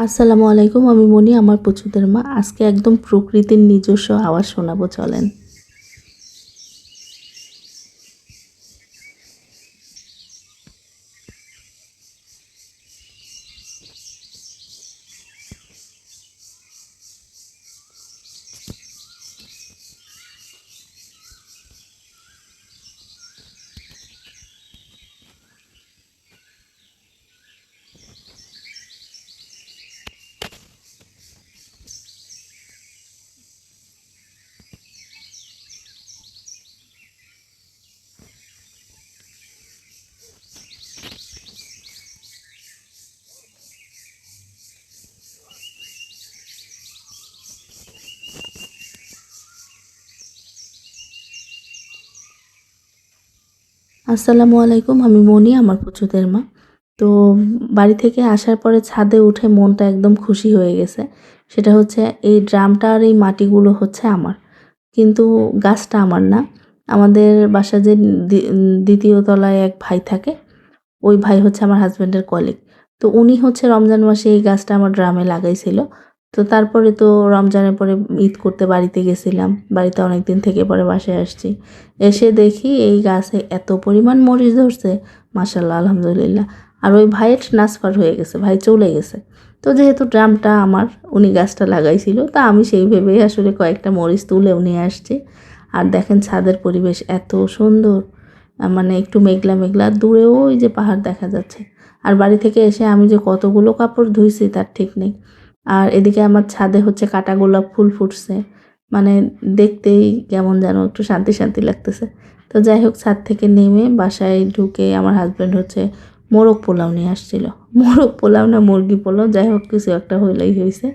আসসালামু আলাইকুম, আমি মনি, আমার পুচুদের মা। আজকে একদম প্রকৃতির নিজস্ব আওয়াজ শোনাবো, চলেন। আসসালামু আলাইকুম, আমি মনি, আমার পুচুদের মা। তো বাড়ি থেকে আসার পরে ছাদে উঠে মনটা একদম খুশি হয়ে গেছে। সেটা হচ্ছে এই ড্রামটা আর এই মাটিগুলো হচ্ছে আমার, কিন্তু গাছটা আমার না। আমাদের বাসা যে দ্বিতীয় তলায় এক ভাই থাকে, ওই ভাই হচ্ছে আমার হাজব্যান্ডের কলিগ। তো উনি হচ্ছে রমজান মাসে এই গাছটা আমার ড্রামে লাগাইছিল। তো তারপরে তো রমজানের পরে ঈদ করতে বাড়িতে গেছিলাম। বাড়িতে অনেক দিন থেকে পরে বাসায় আসছি। এসে দেখি এই গাছে এত পরিমাণ মরিচ ধরছে, মাশাআল্লাহ, আলহামদুলিল্লাহ। আর ওই ভাইয়ের ট্রান্সফার হয়ে গেছে, ভাই চলে গেছে। তো যেহেতু ড্রামটা আমার, উনি গাছটা লাগাইছিল, তা আমি সেই ভেবেই আসলে কয়েকটা মরিচ তুলেও নিয়ে আসছি। আর দেখেন ছাদের পরিবেশ এত সুন্দর, মানে একটু মেঘলা মেঘলা, দূরেও ওই যে পাহাড় দেখা যাচ্ছে। আর বাড়ি থেকে এসে আমি যে কতগুলো কাপড় ধুইছি তার ঠিক নেই। আর এদিকে আমার ছাদে হচ্ছে কাটা গোলাপ ফুল ফুটছে, মানে দেখতেই কেমন যেন একটু শান্তি শান্তি লাগতেছে। তো যাই হোক, ছাদ থেকে নেমে বাসায় ঢুকে আমার হাজব্যান্ড হচ্ছে মোরগ পোলাও নিয়ে আসছিল। মোরগ পোলাও না মুরগি পোলাও, যাই হোক কিছু একটা হইলেই হয়েছে।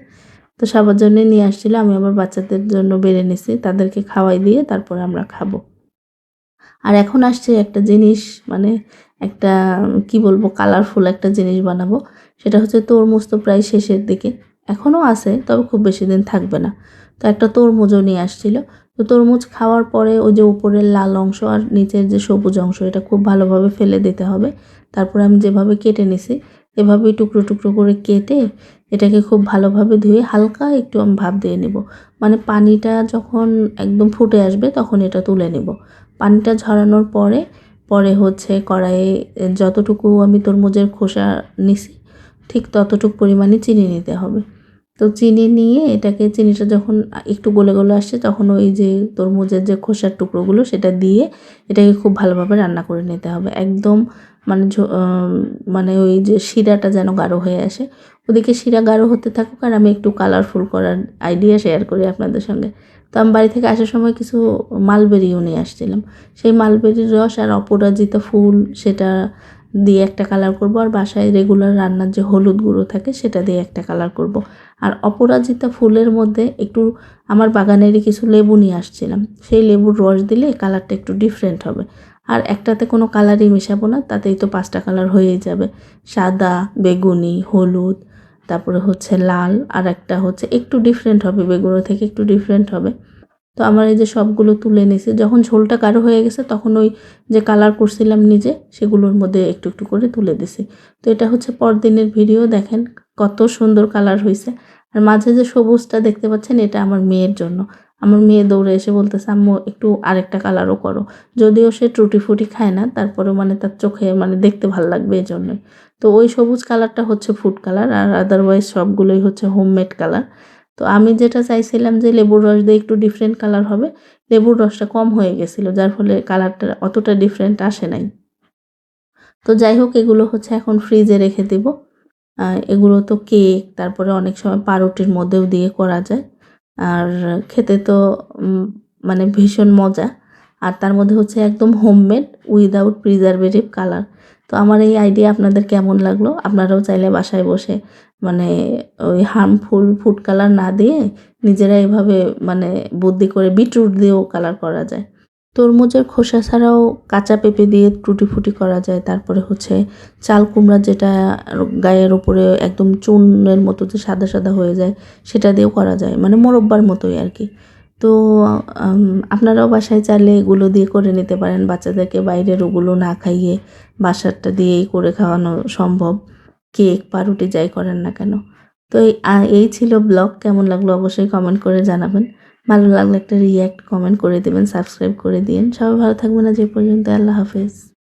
তো সবার জন্য নিয়ে আসছিল, আমি আমার বাচ্চাদের জন্য বেড়ে নিছি, তাদেরকে খাওয়াই দিয়ে তারপরে আমরা খাবো। আর এখন আসছে একটা জিনিস, মানে একটা কি বলবো, কালারফুল একটা জিনিস বানাবো। সেটা হচ্ছে তরমুজ তো প্রায় শেষের দিকে, এখনও আছে, তবে খুব বেশি দিন থাকবে না। তো একটা তরমুজও নিয়ে আসছিল। তো তরমুজ খাওয়ার পরে ওই যে উপরের লাল অংশ আর নিচের যে সবুজ অংশ, এটা খুব ভালোভাবে ফেলে দিতে হবে। তারপরে আমি যেভাবে কেটে নিছি, এভাবেই টুকরো টুকরো করে কেটে এটাকে খুব ভালোভাবে ধুয়ে হালকা একটু আমি ভাপ দিয়ে নেব। মানে পানিটা যখন একদম ফুটে আসবে তখন এটা তুলে নেব। পানিটা ঝরানোর পরে পরে হচ্ছে কড়াইয়ে যতটুকু আমি তরমুজের খোসা নিছি, ঠিক ততটুকু পরিমাণে চিনি নিতে হবে। তো চিনি নিয়ে এটাকে, চিনিটা যখন একটু গলে গলে আসছে, তখন ওই যে তরমুজের যে খোসার টুকরোগুলো সেটা দিয়ে এটাকে খুব ভালোভাবে রান্না করে নিতে হবে একদম। মানে মানে ওই যে শিরাটা যেন গাঢ় হয়ে আসে। ওদিকে শিরা গাঢ় হতে থাকুক আর আমি একটু কালারফুল করার আইডিয়া শেয়ার করি আপনাদের সঙ্গে। তো আমি বাড়ি থেকে আসার সময় কিছু মালবেরিও নিয়ে আসছিলাম। সেই মালবেরির রস আর অপরাজিতা ফুল, সেটা দিয়ে একটা কালার করব। আর বাসায় রেগুলার রান্নার যে হলুদ গুঁড়ো থাকে সেটা দিয়ে একটা কালার করব। আর অপরাজিতা ফুলের মধ্যে একটু আমার বাগানেরই কিছু লেবু নিয়ে আসছিলাম, সেই লেবুর রস দিলে কালারটা একটু ডিফারেন্ট হবে। আর একটাতে কোনো কালারই মেশাবো না, তাতেই তো 5টা কালার হয়েই যাবে। সাদা, বেগুনি, হলুদ, তারপরে হচ্ছে লাল, আর একটা হচ্ছে একটু ডিফারেন্ট হবে, বেগুনো থেকে একটু ডিফারেন্ট হবে। তো আমার এই যে সবগুলো তুলে নিয়েছি, যখন ঝোলটা গাঢ় হয়ে গেছে তখন ওই যে কালার করছিলাম নিজে, সেগুলোর মধ্যে একটু একটু করে তুলে দিছি। তো এটা হচ্ছে পরদিনের ভিডিও, দেখেন কত সুন্দর কালার হয়েছে। আর মাঝে যে সবুজটা দেখতে পাচ্ছেন, এটা আমার মেয়ের জন্য। আমার মেয়ে দৌড়ে এসে বলতেছে, আম্মু একটু আরেকটা কালারও করো। যদিও সে টুটি ফুটি খায় না, তারপরেও মানে তার চোখে মানে দেখতে ভালো লাগবে এই জন্যই। তো ওই সবুজ কালারটা হচ্ছে ফুড কালার, আর আদারওয়াইজ সবগুলোই হচ্ছে হোমমেড কালার। তো আমি যেটা চাইছিলাম যে লেবুর রস দিয়ে একটু ডিফারেন্ট কালার হবে, লেবুর রসটা কম হয়ে গেছিলো, যার ফলে কালারটা অতটা ডিফারেন্ট আসে নাই। তো যাই হোক, এগুলো হচ্ছে এখন ফ্রিজে রেখে দেব। এগুলো তো কেক, তারপরে অনেক সময় পাউরুটির মধ্যেও দিয়ে করা যায়। আর খেতে তো মানে ভীষণ মজা। আর তার মধ্যে হচ্ছে একদম হোমমেড, উইদাউট প্রিজারভেটিভ কালার। তো আমার এই আইডিয়া আপনাদের কেমন লাগলো? আপনারাও চাইলে বাসায় বসে মানে ওই হার্মফুল ফুড কালার না দিয়ে নিজেরা এভাবে মানে বুদ্ধি করে বিটরুট দিয়েও কালার করা যায়। তরমুজের খোসা ছাড়াও কাঁচা পেঁপে দিয়ে টুটি ফুটি করা যায়। তারপরে হচ্ছে চাল কুমড়া, যেটা গায়ের উপরে একদম চুনের মতো যে সাদা সাদা হয়ে যায়, সেটা দিয়েও করা যায়, মানে মোরব্বার মতোই আর কি। তো আপনারাও বাসায় চাইলে এগুলো দিয়ে করে নিতে পারেন। বাচ্চাদেরকে বাইরের ওগুলো না খাইয়ে বাসারটা দিয়েই করে খাওয়ানো সম্ভব। কেক, পাউরুটি যাই করেন না কেন। তো এই ছিল ব্লগ। কেমন লাগলো অবশ্যই কমেন্ট করে জানাবেন। ভালো লাগলে একটা রিঅ্যাক্ট কমেন্ট করে দেবেন, সাবস্ক্রাইব করে দিয়েন। সবাই ভালো থাকবেন আজ এই পর্যন্ত। আল্লাহ হাফেজ।